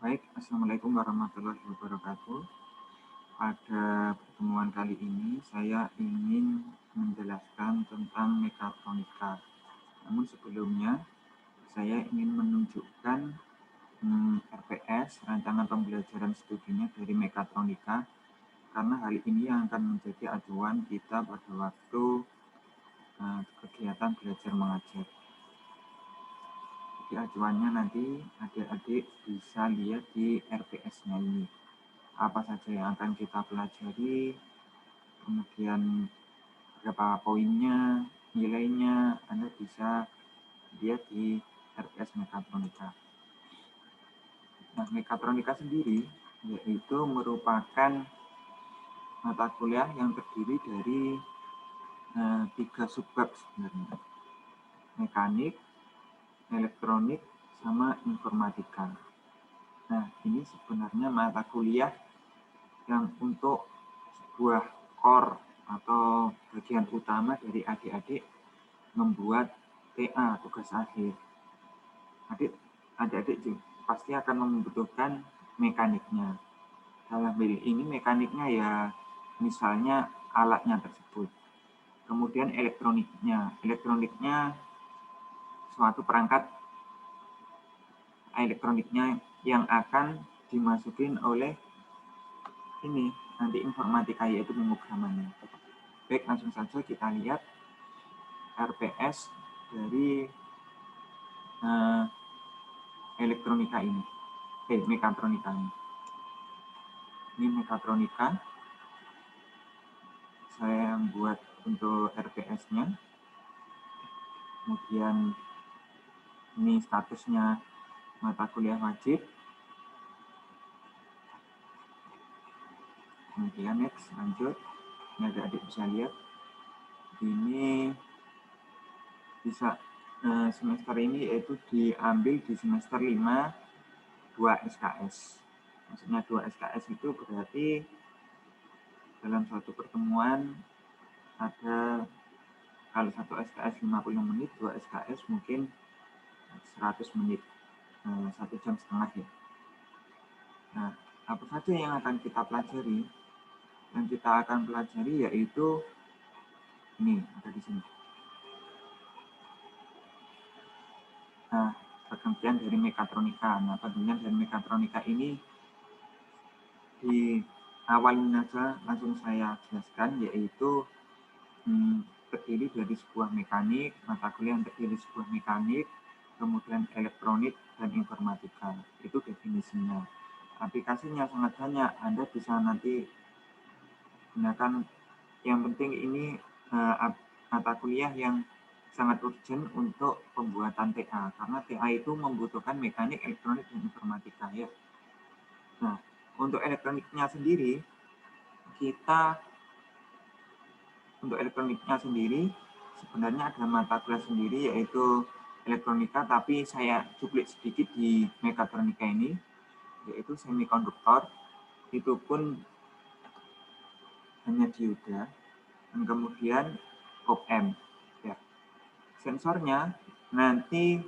Baik, Assalamualaikum warahmatullahi wabarakatuh. Pada pertemuan kali ini, saya ingin menjelaskan tentang mekatronika. Namun sebelumnya, saya ingin menunjukkan RPS, rancangan pembelajaran studinya dari mekatronika, karena hal ini yang akan menjadi acuan kita pada waktu kegiatan belajar mengajar. Jadi acuannya nanti adik-adik bisa lihat di RPS-nya ini. Apa saja yang akan kita pelajari, kemudian berapa poinnya, nilainya, Anda bisa lihat di RPS Mekatronika. Nah, Mekatronika sendiri yaitu merupakan mata kuliah yang terdiri dari 3 subbab sebenarnya. Mekanik, elektronik, sama informatika. Nah, ini sebenarnya mata kuliah yang untuk sebuah core atau bagian utama dari adik-adik membuat TA, tugas akhir. Adik-adik pasti akan membutuhkan mekaniknya. Dalam hal ini mekaniknya ya misalnya alatnya tersebut. Kemudian elektroniknya suatu perangkat elektroniknya yang akan dimasukin oleh ini nanti informatika, yaitu pemrogramannya. Baik, langsung saja kita lihat RPS dari elektronika ini, mekatronika ini. Ini mekatronika. Saya buat untuk RPS-nya. Kemudian ini statusnya mata kuliah wajib. Kemudian next, lanjut. Ini adik-adik bisa lihat. Ini bisa semester ini yaitu diambil di semester 5 2 SKS. Maksudnya 2 SKS itu berarti dalam suatu pertemuan ada, kalau 1 SKS 50 menit, 2 SKS mungkin 100 menit, 1 jam setengah ya. Nah, apa saja yang akan kita pelajari? Yang kita akan pelajari yaitu ini, ada di sini. Nah, bagian dari mekatronika. Nah, bagian dari mekatronika ini di awal ini saja langsung saya jelaskan, yaitu terdiri dari sebuah mekanik, mata kuliah yang terdiri dari sebuah mekanik, kemudian elektronik dan informatika. Itu definisinya. Aplikasinya sangat banyak, Anda bisa nanti gunakan. Yang penting ini mata kuliah yang sangat urgent untuk pembuatan TA, karena TA itu membutuhkan mekanik, elektronik, dan informatika ya. Nah, untuk elektroniknya sendiri, sebenarnya ada mata kuliah sendiri yaitu elektronika, tapi saya cuplik sedikit di mekatronika ini, yaitu semikonduktor. Itu pun hanya dioda, dan kemudian op-amp ya. Sensornya nanti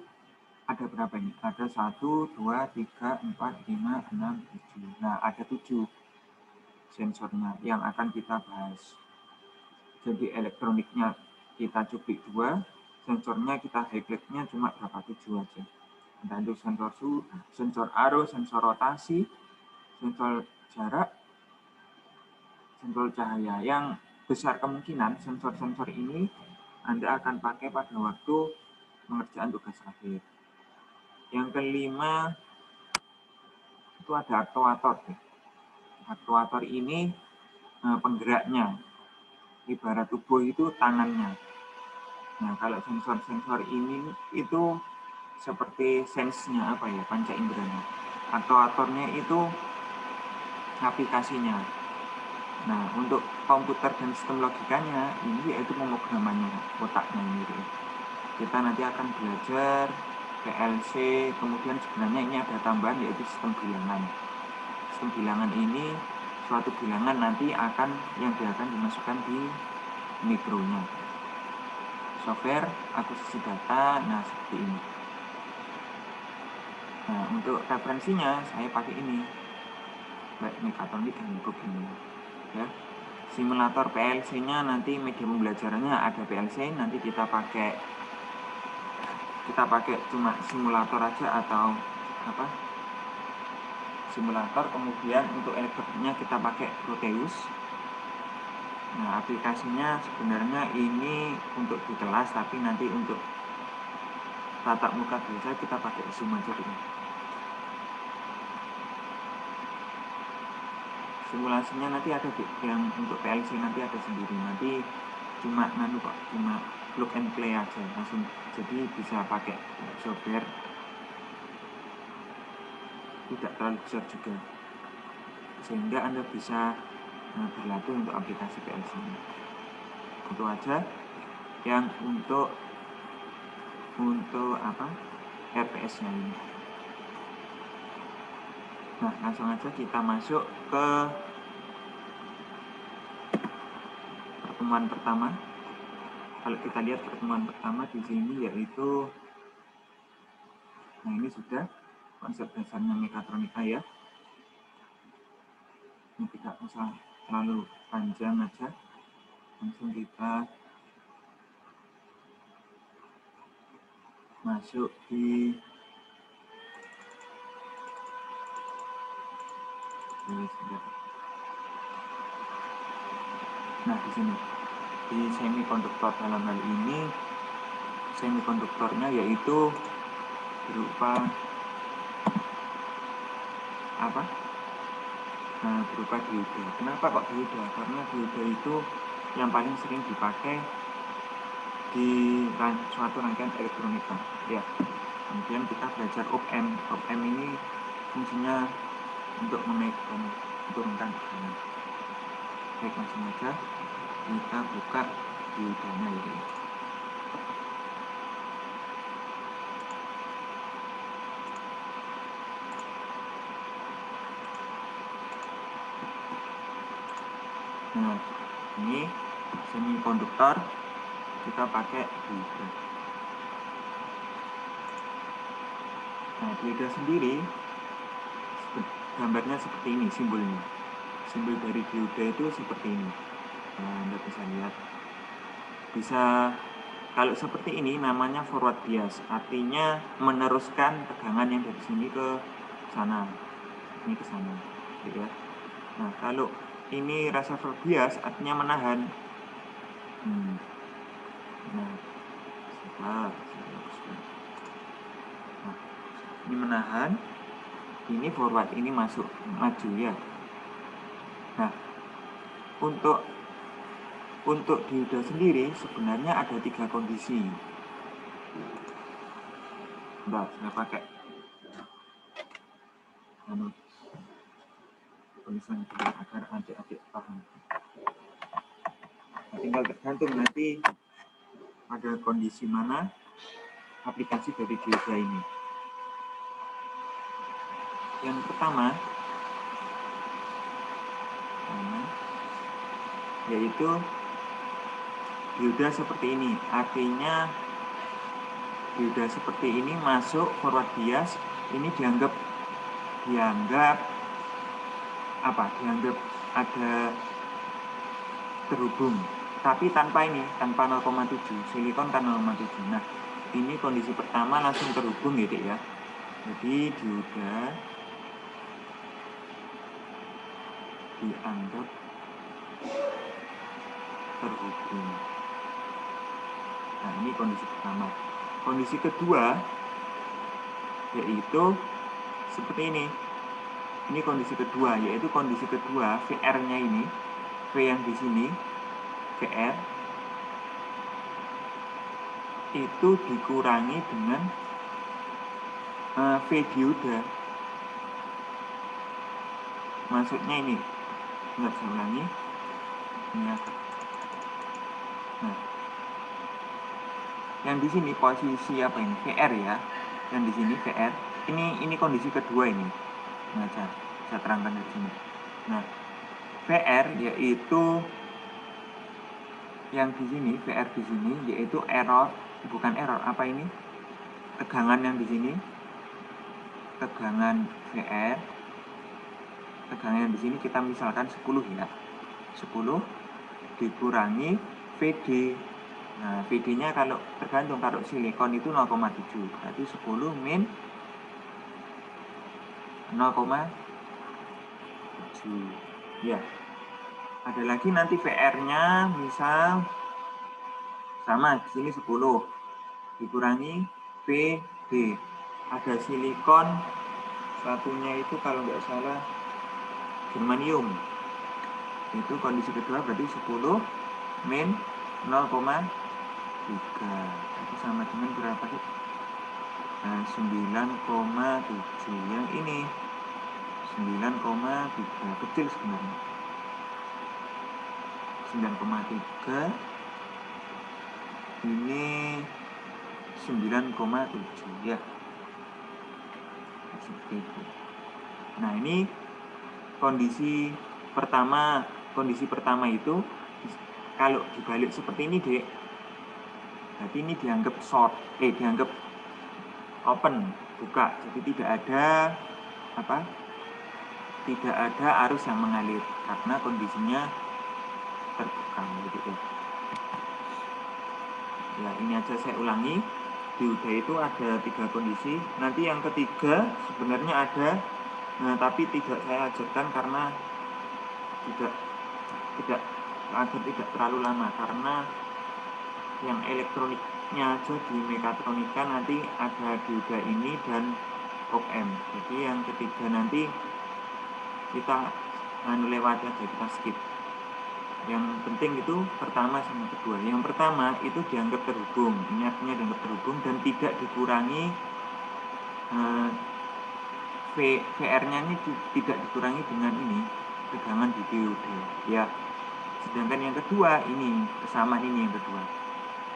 ada berapa ini? Ada 1, 2, 3, 4, 5, 6, 7. Nah, ada 7 sensornya yang akan kita bahas. Jadi elektroniknya kita cuplik 2, sensornya kita highlightnya cuma berapa, 7 aja. Ada untuk sensor suhu, sensor arus, sensor rotasi, sensor jarak, sensor cahaya. Yang besar kemungkinan sensor-sensor ini Anda akan pakai pada waktu pengerjaan tugas akhir. Yang kelima itu ada aktuator. Aktuator ini penggeraknya, ibarat tubuh itu tangannya. Nah, kalau sensor-sensor ini itu seperti sensenya panca indera. Aktuatornya itu aplikasinya. Nah, untuk komputer dan sistem logikanya ini yaitu pemrogramannya, otaknya ini. Kita nanti akan belajar PLC, kemudian sebenarnya ini ada tambahan yaitu sistem bilangan. Sistem bilangan ini suatu bilangan nanti akan dimasukkan di mikronya. Software akuisisi data, nah seperti ini. Nah, untuk referensinya saya pakai ini, baik mekatronik handbook ini, ya. Simulator PLC-nya nanti media pembelajarannya ada PLC, nanti kita pakai cuma simulator aja atau apa? Simulator, kemudian untuk elektroniknya kita pakai Proteus. Nah, aplikasinya sebenarnya ini untuk di kelas, tapi nanti untuk tatap muka biasa kita pakai Zoom aja dulu. Simulasinya nanti ada yang untuk PLC nanti ada sendiri, nanti cuma cuma plug and play aja langsung, jadi bisa pakai software, tidak terlalu besar juga, sehingga Anda bisa berlatih untuk aplikasi PLC ini. Itu aja yang untuk apa, RPS nya ini. Nah, langsung aja kita masuk ke pertemuan pertama. Kalau kita lihat pertemuan pertama di sini yaitu, nah ini sudah konsep dasarnya mekatronika ya. Ini tidak usah terlalu panjang aja, langsung kita masuk di nah di sini di semikonduktor. Dalam hal ini semikonduktornya yaitu berupa apa? Berupa dioda. Kenapa kok dioda? Karena dioda itu yang paling sering dipakai di suatu rangkaian elektronika ya. Kemudian kita belajar op-amp. Op-amp ini fungsinya untuk menaikkan, menurunkan tekanan. Baik, langsung aja kita buka diodanya ini. Nah, ini semikonduktor, kita pakai dioda. Nah, dioda sendiri gambarnya seperti ini, simbolnya. Simbol dari dioda itu seperti ini. Nah, Anda bisa lihat. Kalau seperti ini namanya forward bias, artinya meneruskan tegangan yang dari sini ke sana, ini ke sana, gitu ya. Nah, kalau ini reservoir bias artinya menahan. Nah, ini menahan, ini forward, ini masuk, maju ya. Nah, untuk dioda sendiri sebenarnya ada 3 kondisi. Nah, saya pakai tulisan agar adik-adik paham. Nah, tinggal tergantung nanti ada kondisi mana aplikasi dari dioda ini. Yang pertama yaitu dioda seperti ini, artinya dioda seperti ini masuk forward bias, ini dianggap apa? Dianggap ada terhubung, tapi tanpa 0,7, silikon kan 0,7. Nah, ini kondisi pertama langsung terhubung gitu ya. Jadi dioda dianggap terhubung. Nah, ini kondisi pertama. Kondisi kedua yaitu seperti ini. Ini kondisi kedua, yaitu kondisi kedua VR-nya ini, V yang di sini, VR itu dikurangi dengan V dioda. Maksudnya ini, nggak saya ulangi. Nah, yang di sini posisi apa ini? VR ya. Yang di sini VR. Ini kondisi kedua ini. Nah, saya terangkan di sini. Nah, VR yaitu yang di sini, VR di sini yaitu tegangan yang di sini tegangan VR. Tegangan di sini kita misalkan 10 ya. 10 dikurangi VD. Nah, VD-nya kalau tergantung, kalau silikon itu 0,7. Berarti 10 min 0,7. Ya. Ada lagi nanti VR-nya misal sama di sini 10 dikurangi VD. Ada silikon, satunya itu kalau nggak salah germanium. Itu kondisi kedua berarti 10 min 0,3. Itu sama dengan berapa sih? 9,7. Yang ini 9,3, kecil sebenarnya. 9,3, ini 9,7 ya. Seperti itu. Nah, ini kondisi pertama. Kondisi pertama itu kalau dibalik seperti ini, Dek, berarti ini dianggap short, dianggap open, buka. Jadi tidak ada tidak ada arus yang mengalir karena kondisinya terbuka gitu ya. Ya, ini aja saya ulangi. Di UDA itu ada 3 kondisi. Nanti yang ketiga sebenarnya ada, tapi tidak saya ajarkan karena agar tidak terlalu lama, karena yang elektroniknya aja di mekatronika nanti ada dioda ini dan op-amp. Jadi yang ketiga nanti kita lewat aja, kita skip. Yang penting itu pertama sama kedua. Yang pertama itu dianggap terhubung, ini artinya dianggap terhubung dan tidak dikurangi VR-nya ini tidak dikurangi dengan ini tegangan di dioda ya. Sedangkan yang kedua ini persamaan, ini yang kedua.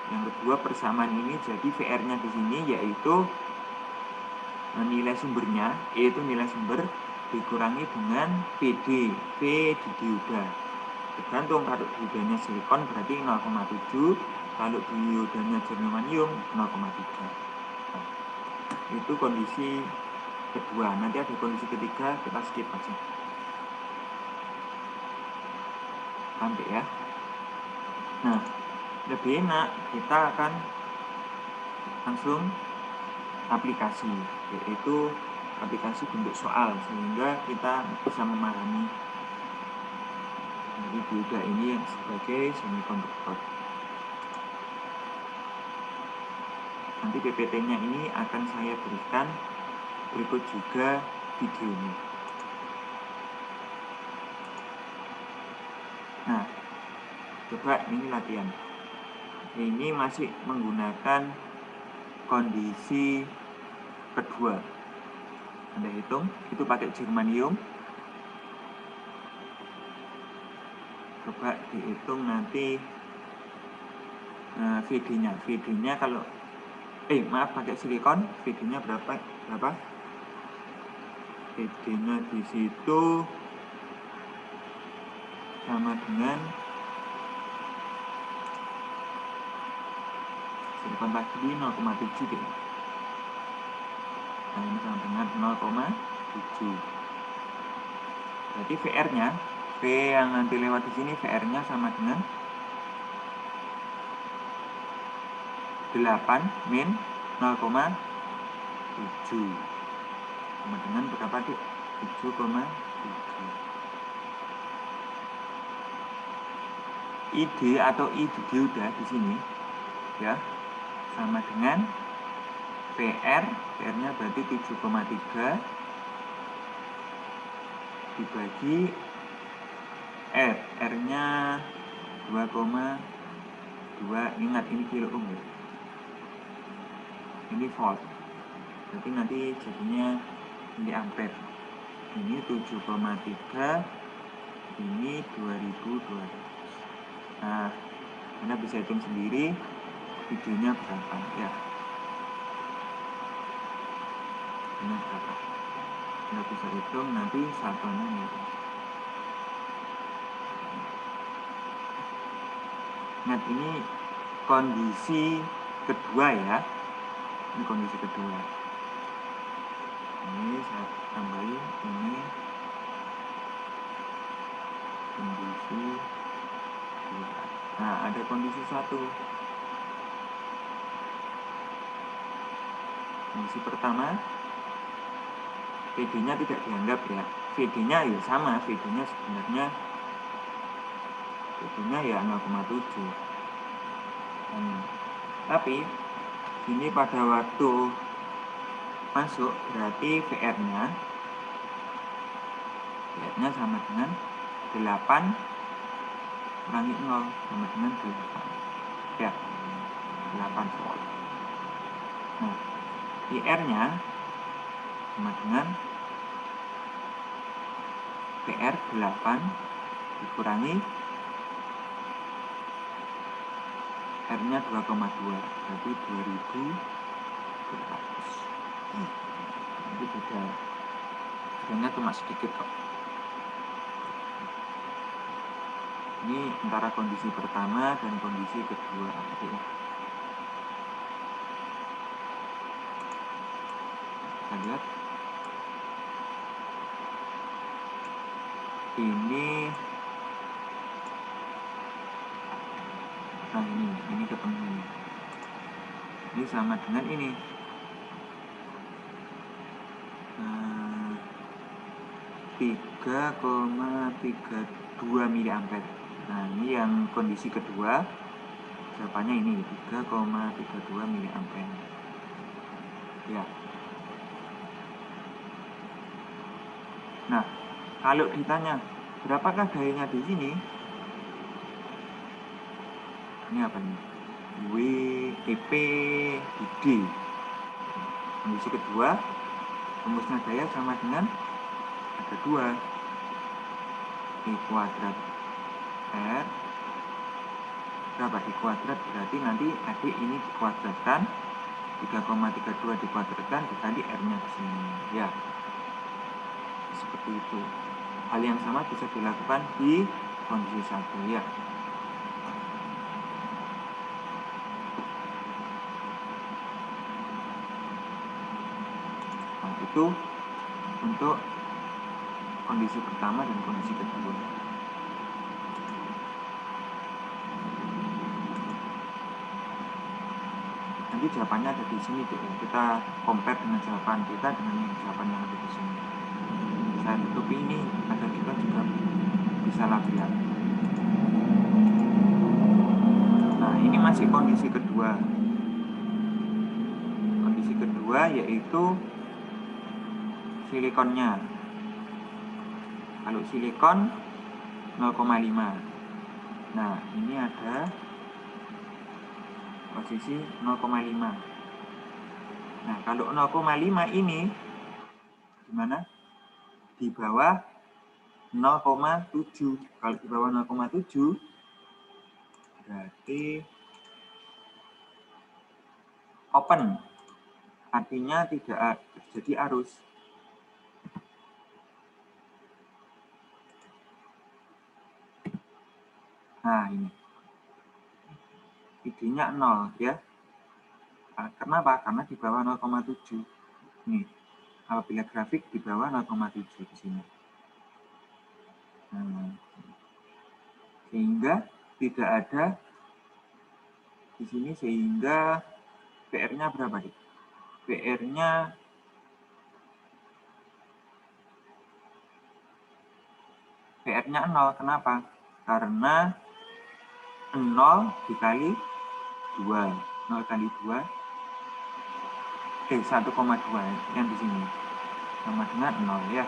Yang kedua persamaan ini, jadi VR-nya di sini yaitu nilai sumbernya, yaitu nilai sumber dikurangi dengan PD, V di dioda. Tergantung, kalau diodanya silikon berarti 0,7, kalau diodanya germanium 0,3. Nah, itu kondisi kedua. Nanti ada kondisi ketiga, kita skip aja. Sampai ya. Nah, lebih enak kita akan langsung aplikasi, yaitu aplikasi bentuk soal, sehingga kita bisa memahami dari dioda ini yang sebagai semikonduktor. Nanti PPT-nya ini akan saya berikan berikut juga videonya. Nah, coba ini latihan. Ini masih menggunakan kondisi kedua. Anda hitung, itu pakai germanium. Coba dihitung nanti VD-nya. VD-nya kalau pakai silikon, VD-nya berapa? VD-nya di situ sama dengan silikon tadi 0,7 deh. Nah, ini sama dengan 0,7. Berarti VR-nya, V yang nanti lewat di sini, VR-nya sama dengan 8 min 0,7. Sama dengan berapa, Dik? 7,7. ID atau I di dioda di sini ya sama dengan VR-nya berarti 7,3 dibagi R-nya 2,2. Ingat ini kilo ohm ya. Ini volt. Berarti nanti jadinya ini ampere. Ini 7,3, ini 2200. Nah, Anda bisa hitung sendiri videonya berapa ya. Ini berapa? Anda bisa hitung nanti satuannya gitu. Ingat ini kondisi kedua ya. Ini kondisi kedua. Ini Kondisi pertama, VD-nya tidak dianggap ya. VD-nya ya sama, VD-nya sebenarnya ya 0,7. Tapi ini pada waktu masuk berarti VR-nya sama dengan 8 kurangi 0 sama dengan 8. Ya, 8 volt. Nah, IR-nya sama dengan PR 8 dikurangi R-nya 2,2, berarti 2200. Ini beda. Bedanya cuma sedikit kok. Ini antara kondisi pertama dan kondisi kedua. Kita lihat. Ini ketemu. Ini sama dengan ini. 3,32 mA. Nah, ini yang kondisi kedua. Jawabannya ini 3,32 mA. Ya. Nah, kalau ditanya berapakah dayanya di sini? Ini apa nih? WTP D. Kondisi kedua, rumusnya daya sama dengan ada 2 I kuadrat R. Berapa I kuadrat? Berarti nanti adik ini dikuadratkan, 3,32 dikuadratkan dikali R-nya di sini. Ya, seperti itu. Hal yang sama bisa dilakukan di kondisi 1 ya. Nah, itu untuk kondisi pertama dan kondisi kedua. Nanti jawabannya ada di sini tuh. Kita compare dengan jawaban kita dengan jawaban yang ada di sini. Saya tutup ini agar kita juga bisa lihat. Nah, ini masih kondisi kedua. Kondisi kedua yaitu silikonnya. Kalau silikon 0,5. Nah, ini ada posisi 0,5. Nah, kalau 0,5 ini gimana? Di bawah 0,7. Kalau di bawah 0,7 berarti open. Artinya tidak terjadi arus. Nah, ini. ID-nya 0 ya. Kenapa? Karena di bawah 0,7. Nih, apabila grafik di bawah 0,7 di sini. Nah, sehingga tidak ada di sini, sehingga PR-nya berapa nih? PR-nya PR-nya 0. Kenapa? Karena 0 dikali 2. 0 kali 2 1,2 yang di sini sama dengan 0 ya.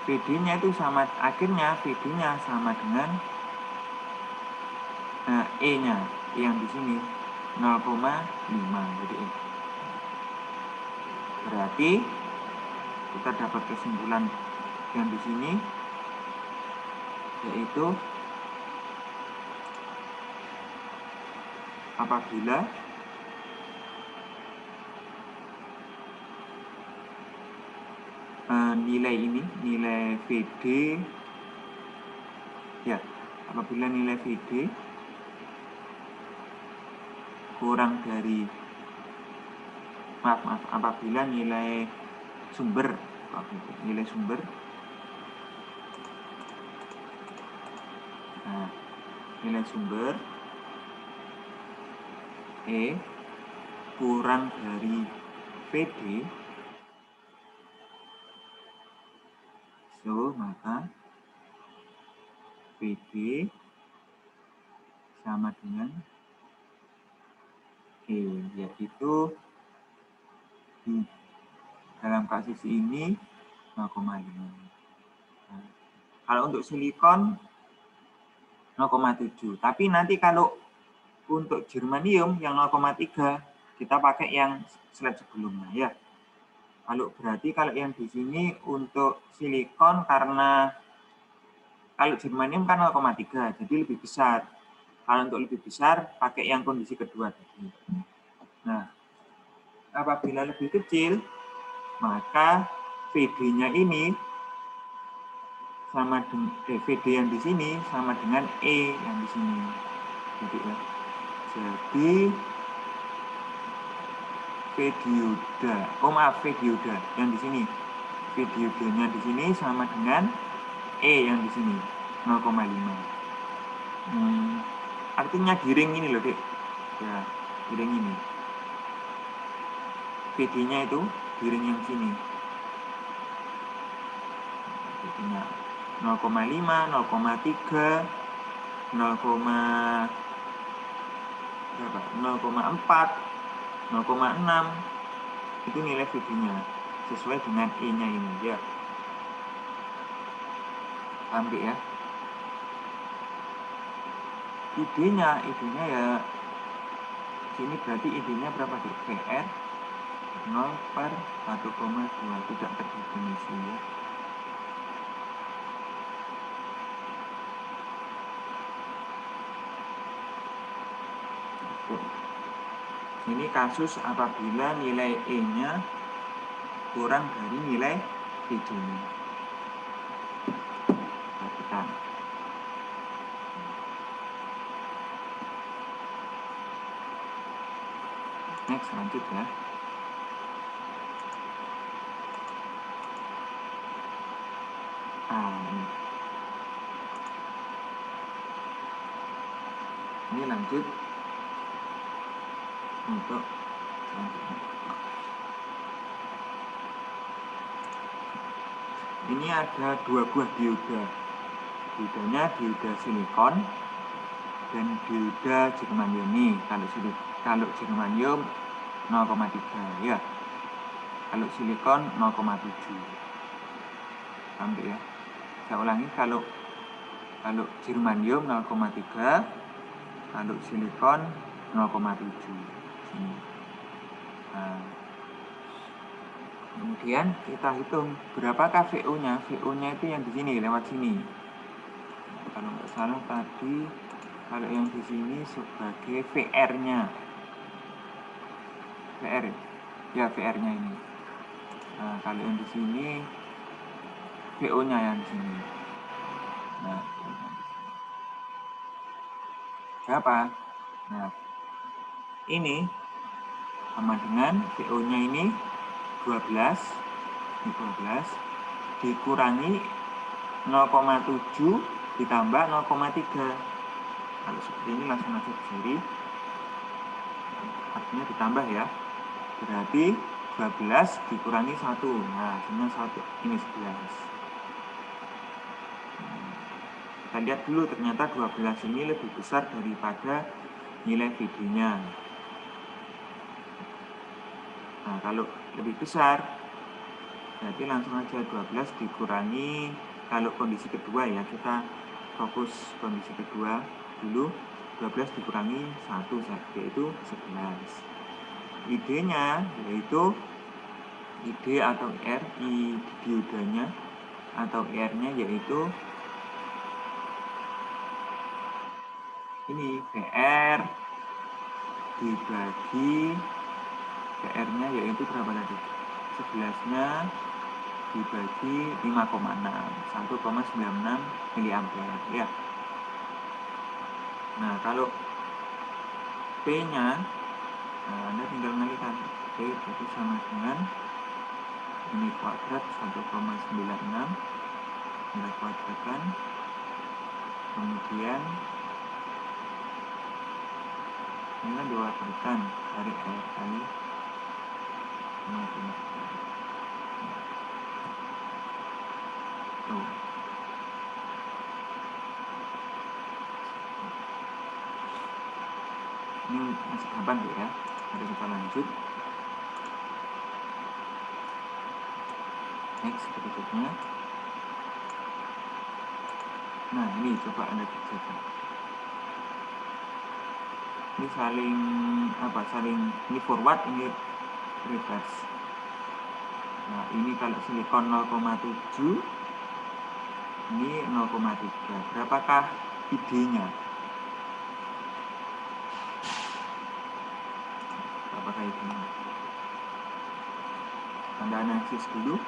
VD-nya itu sama, akhirnya VD-nya sama dengan E-nya yang di sini 0,5. Jadi berarti kita dapat kesimpulan yang di sini yaitu apabila nilai ini, nilai VD ya, apabila nilai VD kurang dari apabila nilai sumber nilai sumber E kurang dari VD, so maka VD sama dengan E, yaitu di dalam kasus ini 0,5. Nah, kalau untuk silikon 0,7. Tapi nanti kalau untuk germanium yang 0,3 kita pakai yang slide sebelumnya ya. Kalau berarti kalau yang di sini untuk silikon karena kalau germanium kan 0,3 jadi lebih besar. Kalau untuk lebih besar pakai yang kondisi kedua tadi. Nah, apabila lebih kecil maka VD-nya ini sama dengan VD yang di sini sama dengan E yang di sini. Jadi ya. Jadi VDioda, VDioda yang di sini. VDiodanya di sini sama dengan E yang di sini 0,5. Artinya giring ini loh, Dek. Ya, giring ini. VD-nya itu giring yang sini. VD-nya 0,5, 0,3, 0,4, 0,6 itu nilai VD-nya sesuai dengan E-nya ini ya. Ambil ya. ID-nya ya sini berarti ID-nya berapa tuh? VR 0/1,2 tidak terdefinisi ya. Ini kasus apabila nilai E-nya kurang dari nilai VD-nya. Perhatikan. Next, lanjut ya. Ini lanjut untuk selanjutnya. Ini ada 2 buah dioda. Diodanya dioda silikon dan dioda germanium nih. Kalau germanium 0,3 ya. Kalau silikon 0,7. Ambil ya. Saya ulangi, kalau germanium 0,3, kalau silikon 0,7. Nah, kemudian kita hitung berapakah VO-nya. VO-nya itu yang di sini, lewat sini. Kalau nggak salah tadi, kalau yang di sini sebagai VR-nya. VR ya, VR-nya ini. Nah, kalau yang di sini VO-nya yang di sini. Nah, berapa? Nah, ini sama dengan VO-nya ini 12 dikurangi 0,7 ditambah 0,3. Kalau seperti ini langsung aja sendiri. Artinya ditambah ya. Berarti 12 dikurangi 1. Nah, hasilnya 1. Ini 11. Kita lihat dulu, ternyata 12 ini lebih besar daripada nilai VD-nya. Nah, kalau lebih besar, berarti langsung aja 12 dikurangi, kalau kondisi kedua ya, kita fokus kondisi kedua dulu, 12 dikurangi 1, yaitu 11. ID-nya yaitu ID atau R, diodanya atau R-nya yaitu ini VR dibagi PR-nya yaitu berapa tadi? 11-nya dibagi 5,6, 1,96 mA ya. Nah, kalau P-nya, nah, Anda tinggal mengalihkan. P itu sama dengan ini kuadrat 1,96, Anda kuadratkan, kemudian Ini kan dua berikan dari R kali matematika. Tuh. Ini masih gampang ya. Mari kita lanjut. Next berikutnya. Nah, ini coba Anda kerjakan. Ini ini forward, ini reverse. Nah, ini kalau silikon 0,7, ini 0,3. Berapakah ID-nya? Berapakah ID-nya? Anda analisis dulu.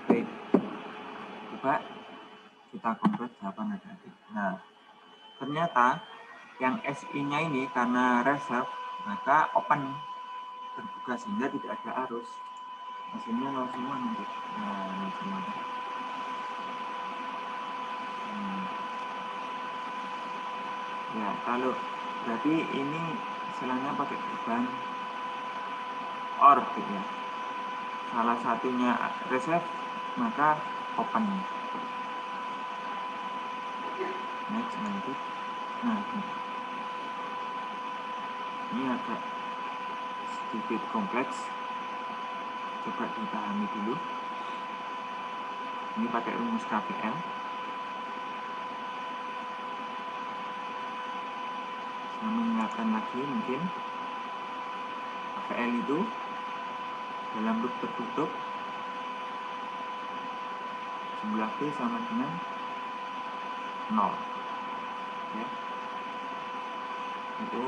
Baik, coba kita kompres jawaban adik-adik. Nah, ternyata yang SI-nya ini karena reserve, maka open terbuka sehingga tidak ada arus. Hasilnya 0 semua nanti. Nah, 0 semua. Ya, kalau berarti ini istilahnya pakai gerbang OR gitu ya. Salah satunya reserve, maka open. Next, lanjut. Nah, ini agak sedikit kompleks. Coba dipahami dulu. Ini pakai rumus KVL. Saya mengingatkan lagi mungkin KVL itu dalam loop tertutup jumlah V sama dengan 0 ya. Itu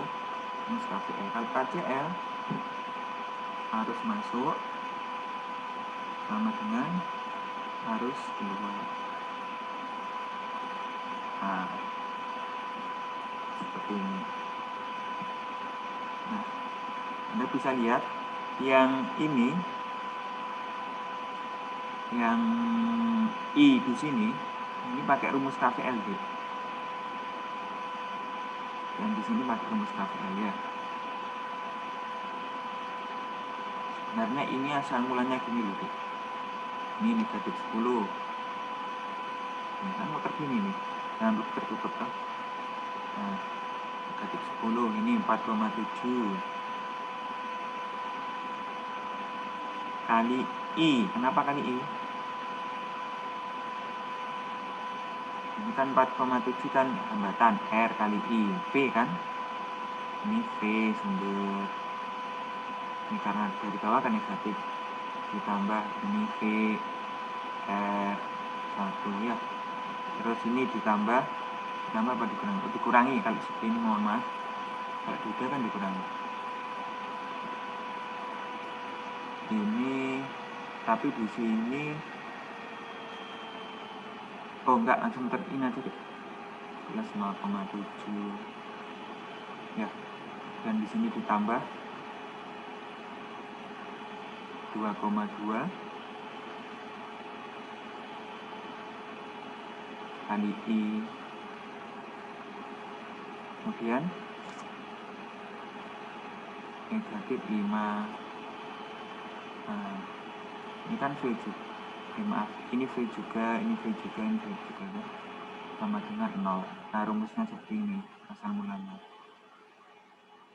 rumus KVL. Kalau KCL arus masuk sama dengan arus keluar. Nah, seperti ini. Nah, Anda bisa lihat yang ini, yang I di sini, ini pakai rumus KVL gitu. Yang di sini pakai rumus KVL ya. Sebenarnya ini asal mulanya gini loh. Ini negatif 10. Ini kan muter gini nih. Jangan lupa tertutup kan. Nah, negatif 10. Ini 4,7. Kali I. Kenapa kali I? Ini kan 4,7 kan hambatan. R kali I. V kan. Ini V sumber. Ini karena dari bawah kan negatif. Ditambah ini V R 1 ya. Terus ini ditambah apa dikurangi? Dikurangi kalau seperti ini, mohon maaf. Kalau tidak kan dikurangi. Ini tapi di sini enggak, langsung terin aja deh. Plus 0,7 ya. Dan di sini ditambah 2,2 kali I. Kemudian negatif 5. Nah, ini kan V juga. Maaf, ini V juga, ini V juga, ini V juga ya. Sama dengan 0. Nah, rumusnya seperti ini asal mulanya.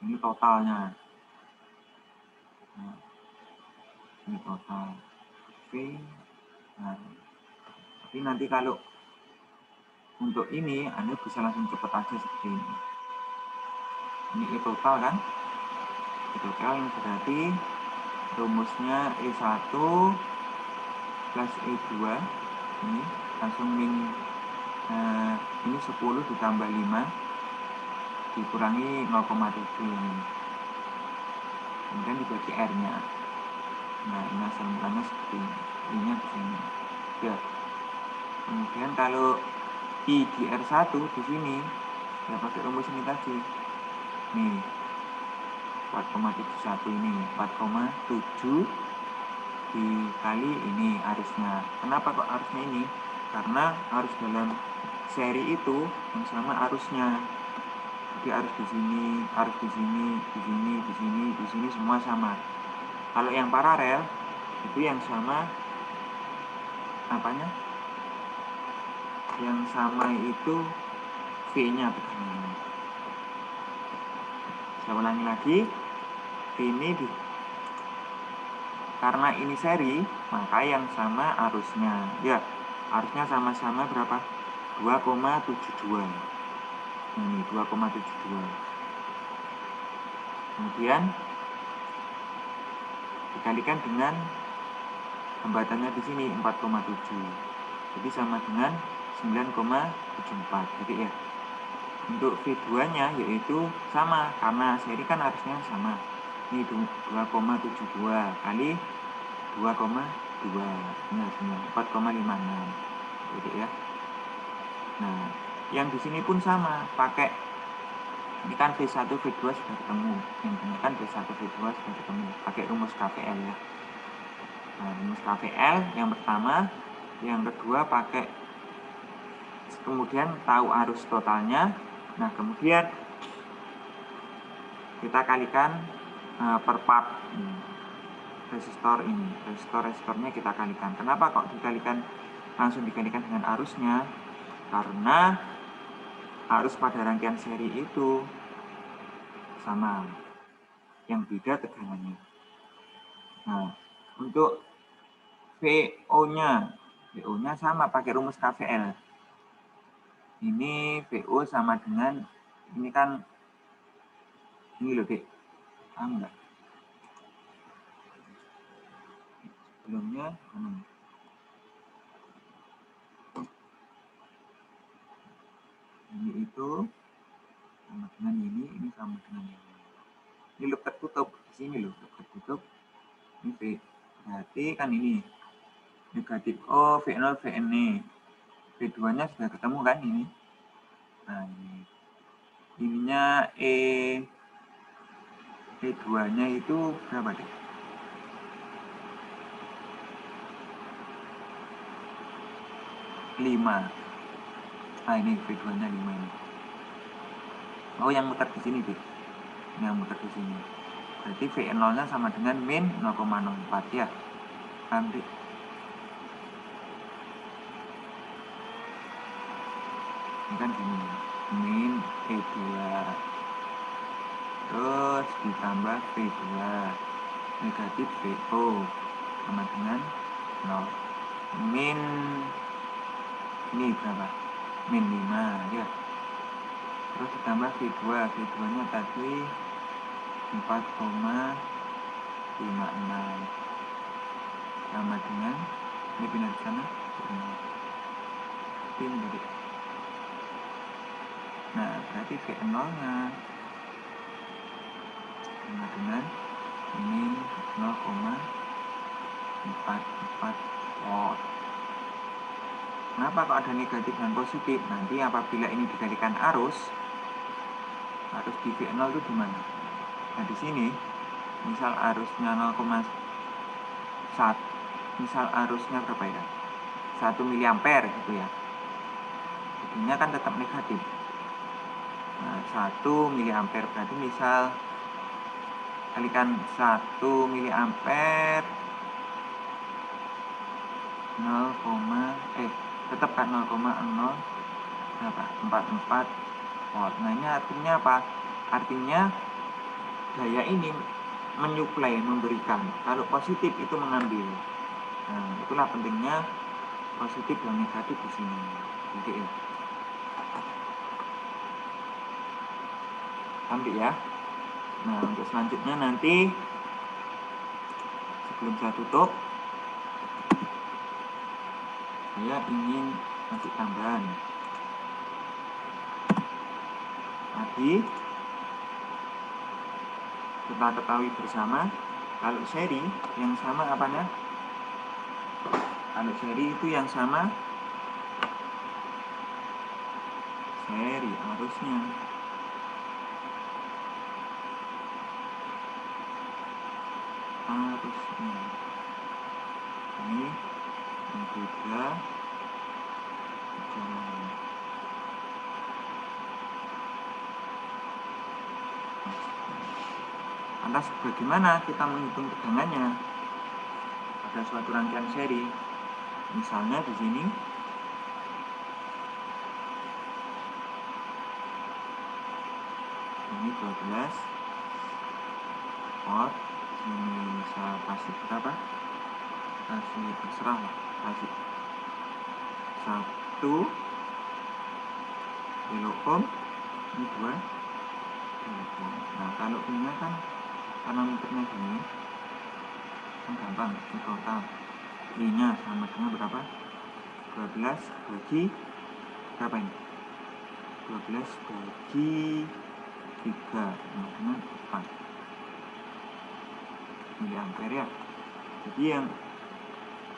Ini totalnya. Nah, ini total V. Nah, tapi nanti kalau untuk ini Anda bisa langsung cepat aja seperti ini. Ini E total kan? E total berarti rumusnya E1 plus E2 ini langsung min ini 10 ditambah 5 dikurangi 0,7 ini. Kemudian dibagi R-nya. Nah, ini asal mulanya seperti ini. I-nya di sini. Ya. Kemudian kalau I di R1 di sini, ya pakai rumus ini tadi. Nih, 4,71 ini. 4,7 dikali ini arusnya. Kenapa kok arusnya ini? Karena arus dalam seri itu yang sama arusnya. Jadi arus di sini, arus di sini, di sini, di sini, di sini semua sama. Kalau yang paralel itu yang sama apanya? Yang sama itu V-nya tegangannya. Saya ulangi lagi. Ini karena ini seri, maka yang sama arusnya. Ya, arusnya sama-sama berapa? 2,72. Ini 2,72. Kemudian dikalikan dengan hambatannya di sini 4,7. Jadi sama dengan 9,74. Jadi ya, untuk V2-nya yaitu sama karena seri kan harusnya sama. Ini 2,72 kali 2,2. Ini hasilnya 4,56. Jadi ya. Nah, yang di sini pun sama, pakai ini kan V1 V2 sudah ketemu. Yang ini kan V1 V2 sudah ketemu. Pakai rumus KVL ya. Nah, rumus KVL yang pertama, yang kedua pakai, kemudian tahu arus totalnya. Nah, kemudian kita kalikan per part resistornya kita kalikan. Kenapa kok dikalikan, langsung dikalikan dengan arusnya? Karena arus pada rangkaian seri itu sama, yang beda tegangannya. Nah, untuk VO-nya sama pakai rumus KVL. Ini VO sama dengan, ini kan, ini loh dek, paham nggak? Sebelumnya, ini itu sama dengan ini sama dengan ini. Ini loop tertutup, di sini loh, loop tertutup. Ini V, berarti kan ini negatif O, V0, Vn. V2-nya sudah ketemu kan ini. Nah, ininya E2-nya itu berapa deh? 5. Nah, ini V2-nya 5 ini. Oh, yang muter di sini deh. Ini yang muter di sini. Berarti Vn0-nya sama dengan min 0,04 ya. Kan deh. Ini kan gini, min E2 terus ditambah V2 negatif VO sama dengan 0. Min ini berapa? Min 5 ya. Terus ditambah V2 nya tadi 4,56 sama dengan ini pindah ke sana. Ini. Nah, berarti V0-nya sama dengan min 0,44 volt. Kenapa kok ada negatif dan positif? Nanti apabila ini dikalikan arus di V0 itu di mana? Nah, di sini misal arusnya 0,1, misal arusnya berapa ya? 1 miliampere gitu ya. Jadinya kan tetap negatif. Nah, 1 miliampere berarti misal kalikan 1 miliampere 0, tetap kan 0,0 berapa? 44 volt. Nah, ini artinya apa? Artinya daya ini menyuplai, memberikan. Kalau positif itu mengambil. Nah, itulah pentingnya positif dan negatif di sini. Jadi ya. Ambil ya. Nah, untuk selanjutnya nanti sebelum saya tutup, saya ingin kasih tambahan. Tadi Kita ketahui bersama kalau seri yang sama apanya? Kalau seri itu yang sama seri arusnya. Ini yang beda jalan. Lantas bagaimana kita menghitung tegangannya pada suatu rangkaian seri? Misalnya di sini ini 12 volt, ini saya kasih berapa? Kasih terserah lah, kasih 1 kilo ohm, ini 2 kilo ohm. Nah kalau ini kan karena meternya gini kan gampang di total, I nya sama dengan berapa? 12 bagi berapa ini? 12 bagi 3 sama dengan 4 miliampere ya. Jadi yang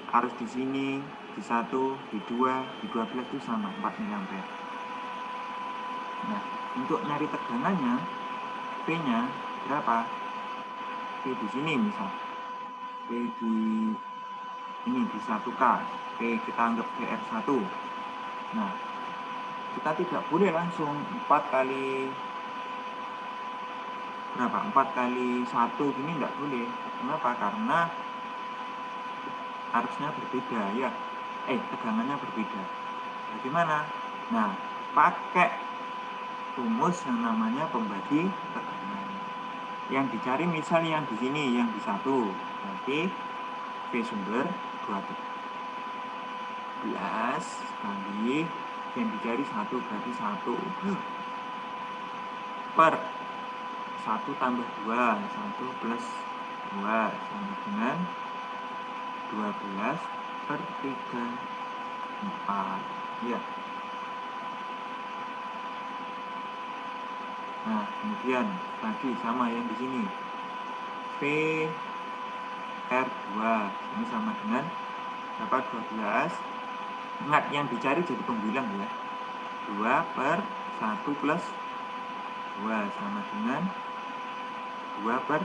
arus di sini, di 1, di 2, di 12 itu sama 4 miliampere. Nah, untuk nyari tegangannya, P-nya berapa? P di sini misal. P di ini di 1K. P kita anggap PR1. Nah, kita tidak boleh langsung 4 kali berapa? 4 kali 1 gini enggak boleh. Kenapa? Karena arusnya berbeda ya. Tegangannya berbeda. Bagaimana? Nah, pakai rumus yang namanya pembagi tegangan. Yang dicari misal yang di sini, yang di 1. Berarti V sumber 12 kali yang dicari 1 berarti 1 per 1 tambah 2, 1 plus 2 sama dengan 12 per 3, 4 ya. Nah kemudian lagi sama yang di sini P R2 ini sama dengan berapa? 12. Ingat yang dicari jadi pembilang ya. 2 per 1 plus 2 sama dengan 2 per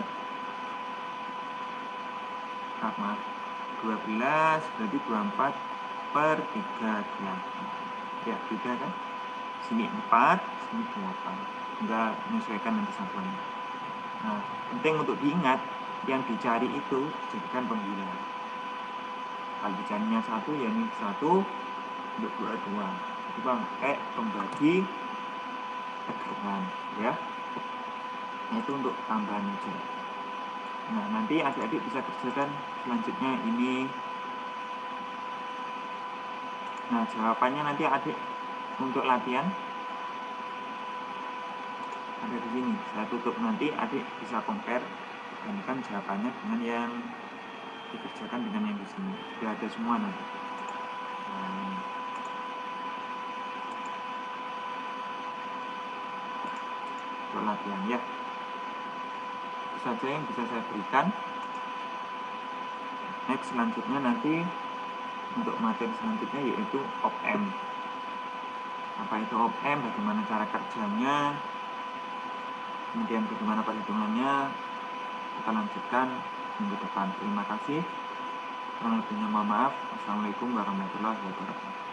12 berarti 24 per 3, 8 ya, beda kan? Sini 4, sini 8, enggak menyesuaikan nanti satuannya. Nah, penting untuk diingat yang dicari itu dijadikan pembilang. Kalau dicarinya 1 ya ini 1 untuk 2, 2. Jadi pakai pembagi tegangan ya. Itu untuk tambahan aja. Nah, nanti adik-adik bisa kerjakan selanjutnya ini. Nah, jawabannya nanti adik untuk latihan ada di sini. Saya tutup, nanti adik bisa compare bandingkan jawabannya dengan yang dikerjakan dengan yang di sini. Sudah ada semua nanti. Nah, untuk latihan ya. Itu saja yang bisa saya berikan. Next selanjutnya nanti untuk materi selanjutnya yaitu op-amp. Apa itu op-amp, bagaimana cara kerjanya, kemudian bagaimana perhitungannya, kita lanjutkan minggu depan. Terima kasih. Kurang lebihnya mohon maaf. Assalamualaikum warahmatullahi wabarakatuh.